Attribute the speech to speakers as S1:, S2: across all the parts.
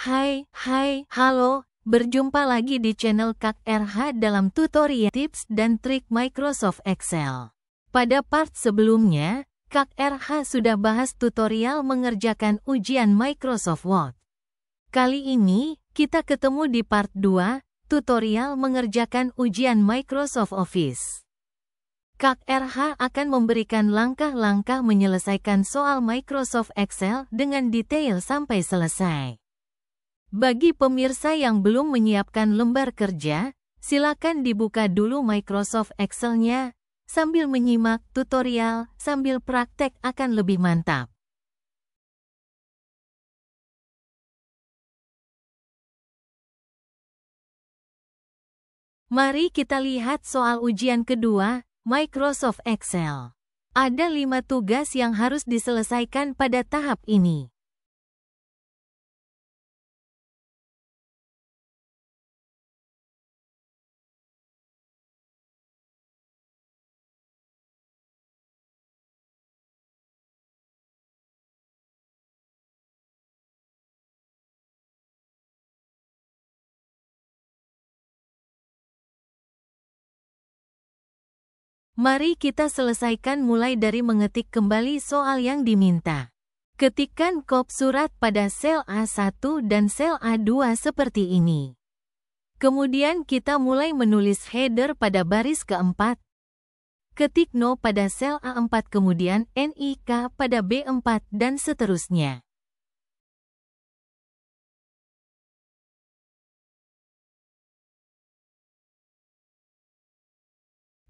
S1: Halo, berjumpa lagi di channel Kak RH dalam tutorial tips dan trik Microsoft Excel. Pada part sebelumnya, Kak RH sudah bahas tutorial mengerjakan ujian Microsoft Word. Kali ini, kita ketemu di part 2, tutorial mengerjakan ujian Microsoft Office. Kak RH akan memberikan langkah-langkah menyelesaikan soal Microsoft Excel dengan detail sampai selesai. Bagi pemirsa yang belum menyiapkan lembar kerja, silakan dibuka dulu Microsoft Excel-nya, sambil menyimak tutorial, sambil praktek akan lebih mantap. Mari kita lihat soal ujian kedua, Microsoft Excel. Ada 5 tugas yang harus diselesaikan pada tahap ini. Mari kita selesaikan mulai dari mengetik kembali soal yang diminta. Ketikkan kop surat pada sel A1 dan sel A2 seperti ini. Kemudian kita mulai menulis header pada baris keempat. Ketik No pada sel A4 kemudian NIK pada B4 dan seterusnya.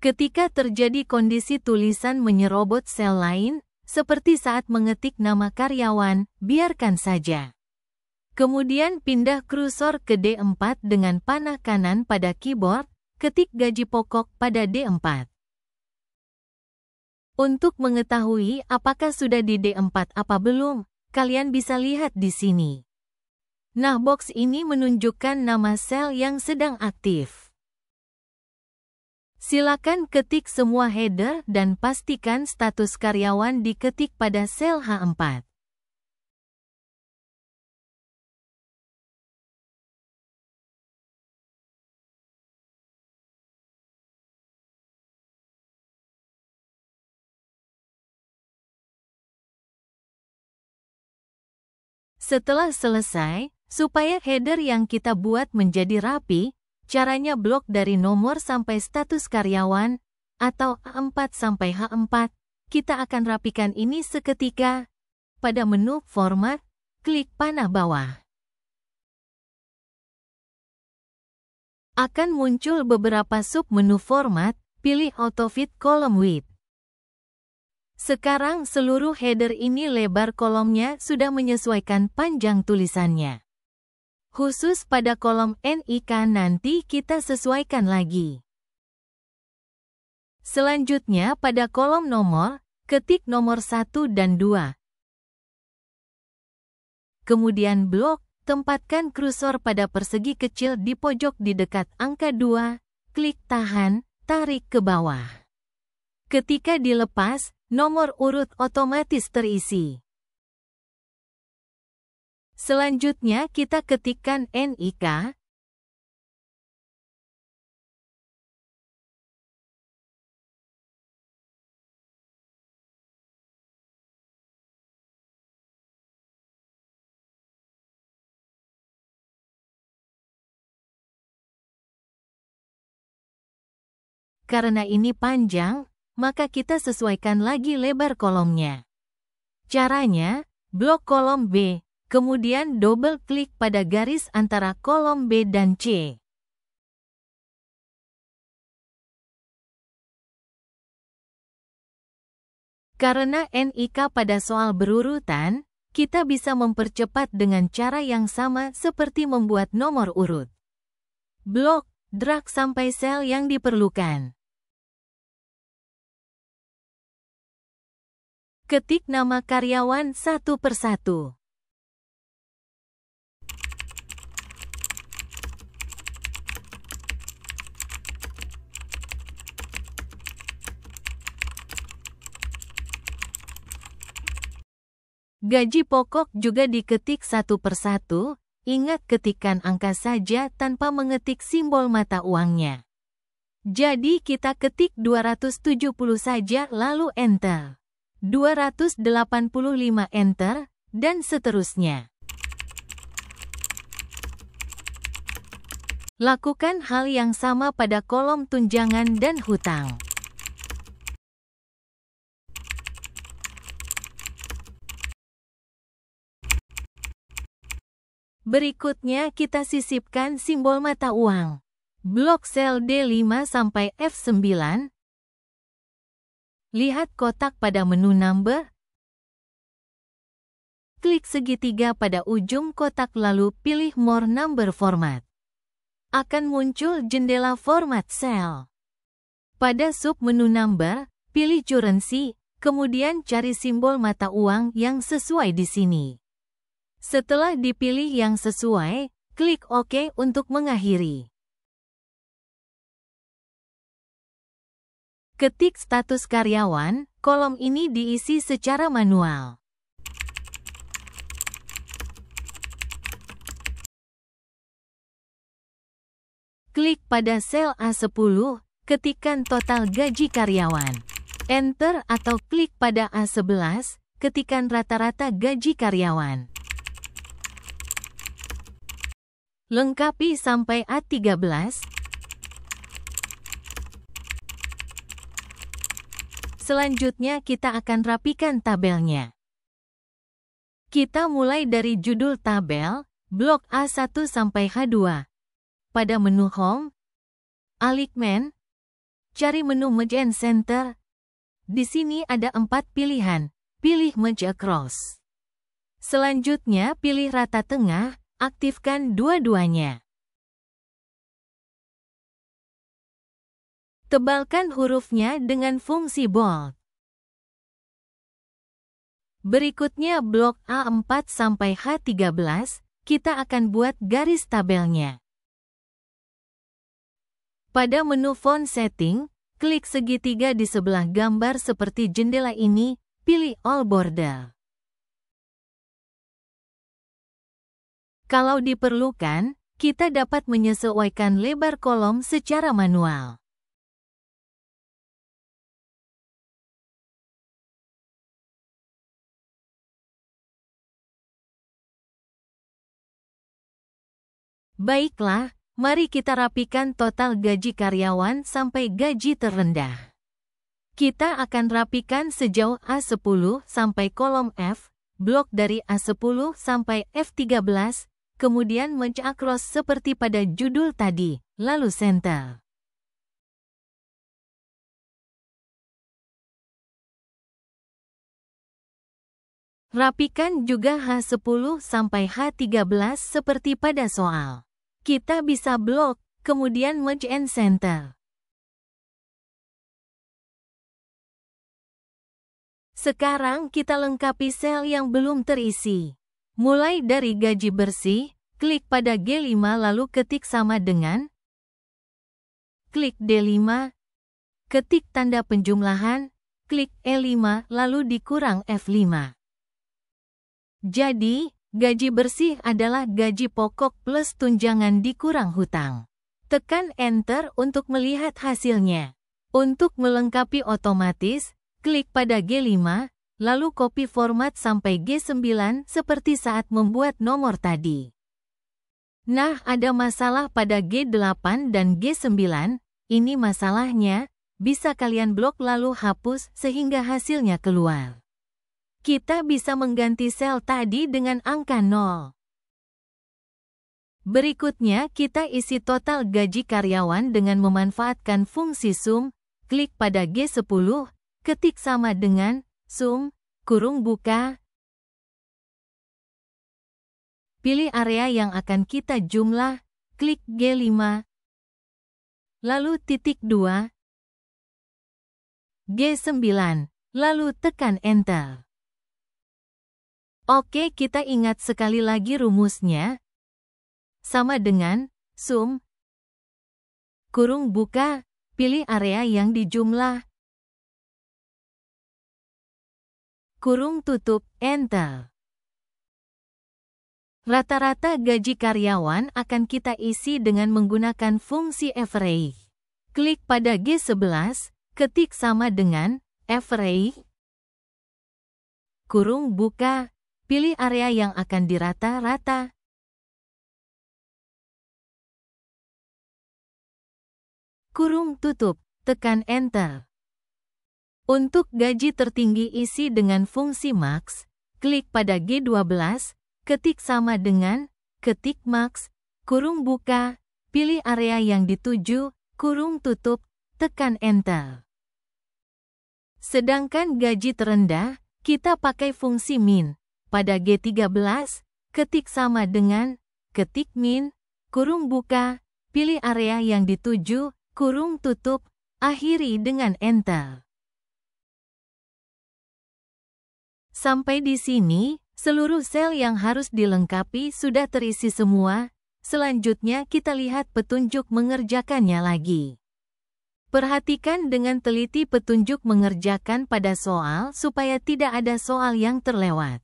S1: Ketika terjadi kondisi tulisan menyerobot sel lain, seperti saat mengetik nama karyawan, biarkan saja. Kemudian pindah kursor ke D4 dengan panah kanan pada keyboard, ketik gaji pokok pada D4. Untuk mengetahui apakah sudah di D4 apa belum, kalian bisa lihat di sini. Nah, box ini menunjukkan nama sel yang sedang aktif. Silakan ketik semua header dan pastikan status karyawan diketik pada sel H4. Setelah selesai, supaya header yang kita buat menjadi rapi, caranya blok dari nomor sampai status karyawan, atau A4 sampai H4, kita akan rapikan ini seketika. Pada menu Format, klik panah bawah. Akan muncul beberapa sub-menu format, pilih Autofit Column Width. Sekarang seluruh header ini lebar kolomnya sudah menyesuaikan panjang tulisannya. Khusus pada kolom NIK nanti kita sesuaikan lagi. Selanjutnya pada kolom nomor, ketik nomor 1 dan 2. Kemudian blok, tempatkan kursor pada persegi kecil di pojok di dekat angka 2, klik tahan, tarik ke bawah. Ketika dilepas, nomor urut otomatis terisi. Selanjutnya kita ketikkan NIK. Karena ini panjang, maka kita sesuaikan lagi lebar kolomnya. Caranya, blok kolom B. Kemudian double klik pada garis antara kolom B dan C. Karena NIK pada soal berurutan, kita bisa mempercepat dengan cara yang sama seperti membuat nomor urut. Blok, drag sampai sel yang diperlukan. Ketik nama karyawan satu persatu. Gaji pokok juga diketik satu persatu, Ingat ketikkan angka saja tanpa mengetik simbol mata uangnya. Jadi kita ketik 270 saja lalu enter. 285 enter, dan seterusnya. Lakukan hal yang sama pada kolom tunjangan dan hutang. Berikutnya kita sisipkan simbol mata uang. Blok sel D5 sampai F9. Lihat kotak pada menu number. Klik segitiga pada ujung kotak lalu pilih More Number Format. Akan muncul jendela format sel. Pada sub menu number, pilih currency, kemudian cari simbol mata uang yang sesuai di sini. Setelah dipilih yang sesuai, klik OK untuk mengakhiri. Ketik status karyawan, kolom ini diisi secara manual. Klik pada sel A10, ketikkan total gaji karyawan. Enter atau klik pada A11, ketikkan rata-rata gaji karyawan. Lengkapi sampai A13. Selanjutnya kita akan rapikan tabelnya. Kita mulai dari judul tabel, blok A1 sampai H2. Pada menu Home, Alignment, cari menu Merge and Center. Di sini ada 4 pilihan, pilih Merge Across. Selanjutnya pilih rata tengah, aktifkan dua-duanya. Tebalkan hurufnya dengan fungsi bold. Berikutnya blok A4 sampai H13, kita akan buat garis tabelnya. Pada menu Font Setting, klik segitiga di sebelah gambar seperti jendela ini, pilih All Border. Kalau diperlukan, kita dapat menyesuaikan lebar kolom secara manual. Baiklah, mari kita rapikan total gaji karyawan sampai gaji terendah. Kita akan rapikan sejauh A10 sampai kolom F, blok dari A10 sampai F13, kemudian merge across seperti pada judul tadi, lalu center. Rapikan juga H10 sampai H13 seperti pada soal. Kita bisa blok, kemudian merge and center. Sekarang kita lengkapi sel yang belum terisi. Mulai dari gaji bersih, klik pada G5 lalu ketik sama dengan. Klik D5, ketik tanda penjumlahan, klik E5 lalu dikurang F5. Jadi, gaji bersih adalah gaji pokok plus tunjangan dikurang hutang. Tekan Enter untuk melihat hasilnya. Untuk melengkapi otomatis, klik pada G5, lalu copy format sampai G9 seperti saat membuat nomor tadi. Nah, ada masalah pada G8 dan G9, ini masalahnya, bisa kalian blok lalu hapus sehingga hasilnya keluar. Kita bisa mengganti sel tadi dengan angka 0. Berikutnya kita isi total gaji karyawan dengan memanfaatkan fungsi sum, klik pada G10, ketik sama dengan, sum, kurung buka. Pilih area yang akan kita jumlah, klik G5. Lalu titik 2. G9, lalu tekan Enter. Oke, kita ingat sekali lagi rumusnya. Sama dengan, sum, kurung buka, pilih area yang dijumlah. Kurung tutup, Enter. Rata-rata gaji karyawan akan kita isi dengan menggunakan fungsi average. Klik pada G11, ketik sama dengan average, kurung buka, pilih area yang akan dirata-rata. Kurung tutup, tekan Enter. Untuk gaji tertinggi isi dengan fungsi max, klik pada G12, ketik sama dengan, ketik max, kurung buka, pilih area yang dituju, kurung tutup, tekan Enter. Sedangkan gaji terendah, kita pakai fungsi min. Pada G13, ketik sama dengan, ketik min, kurung buka, pilih area yang dituju, kurung tutup, akhiri dengan Enter. Sampai di sini, seluruh sel yang harus dilengkapi sudah terisi semua. Selanjutnya kita lihat petunjuk mengerjakannya lagi. Perhatikan dengan teliti petunjuk mengerjakan pada soal supaya tidak ada soal yang terlewat.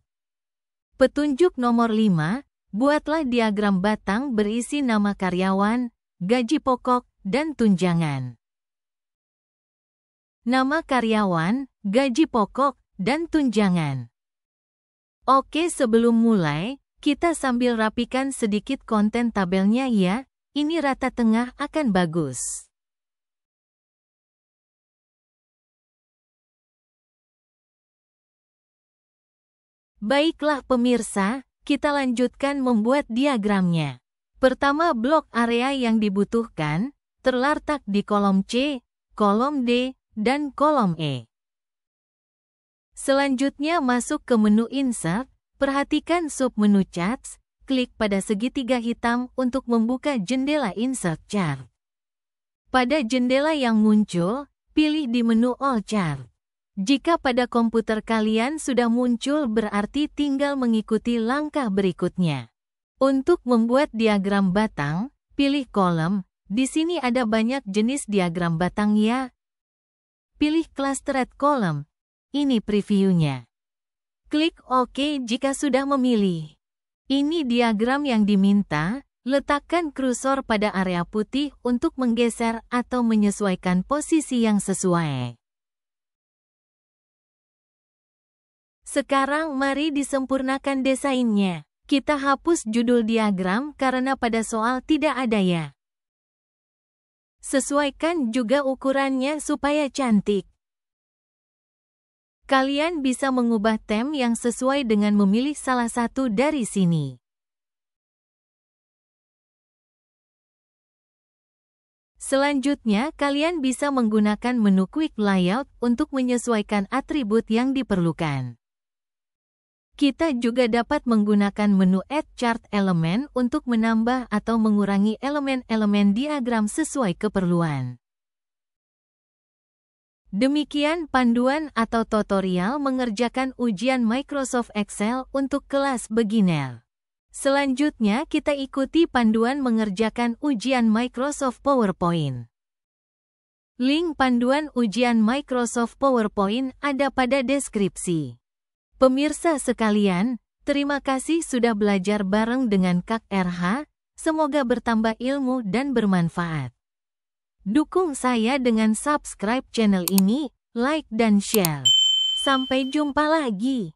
S1: Petunjuk nomor 5, buatlah diagram batang berisi nama karyawan, gaji pokok, dan tunjangan. Nama karyawan, gaji pokok, dan tunjangan. Oke, sebelum mulai, kita sambil rapikan sedikit konten tabelnya ya, ini rata tengah akan bagus. Baiklah pemirsa, kita lanjutkan membuat diagramnya. Pertama, blok area yang dibutuhkan, terletak di kolom C, kolom D, dan kolom E. Selanjutnya masuk ke menu Insert, perhatikan submenu Charts, klik pada segitiga hitam untuk membuka jendela Insert Chart. Pada jendela yang muncul, pilih di menu All Chart. Jika pada komputer kalian sudah muncul berarti tinggal mengikuti langkah berikutnya. Untuk membuat diagram batang, pilih kolom, di sini ada banyak jenis diagram batang ya. Pilih Clustered Column. Ini previewnya. Klik OK jika sudah memilih. Ini diagram yang diminta, letakkan kursor pada area putih untuk menggeser atau menyesuaikan posisi yang sesuai. Sekarang mari disempurnakan desainnya. Kita hapus judul diagram karena pada soal tidak ada ya. Sesuaikan juga ukurannya supaya cantik. Kalian bisa mengubah tem yang sesuai dengan memilih salah satu dari sini. Selanjutnya, kalian bisa menggunakan menu Quick Layout untuk menyesuaikan atribut yang diperlukan. Kita juga dapat menggunakan menu Add Chart Element untuk menambah atau mengurangi elemen-elemen diagram sesuai keperluan. Demikian panduan atau tutorial mengerjakan ujian Microsoft Excel untuk kelas beginner. Selanjutnya kita ikuti panduan mengerjakan ujian Microsoft PowerPoint. Link panduan ujian Microsoft PowerPoint ada pada deskripsi. Pemirsa sekalian, terima kasih sudah belajar bareng dengan Kak RH, semoga bertambah ilmu dan bermanfaat. Dukung saya dengan subscribe channel ini, like dan share. Sampai jumpa lagi.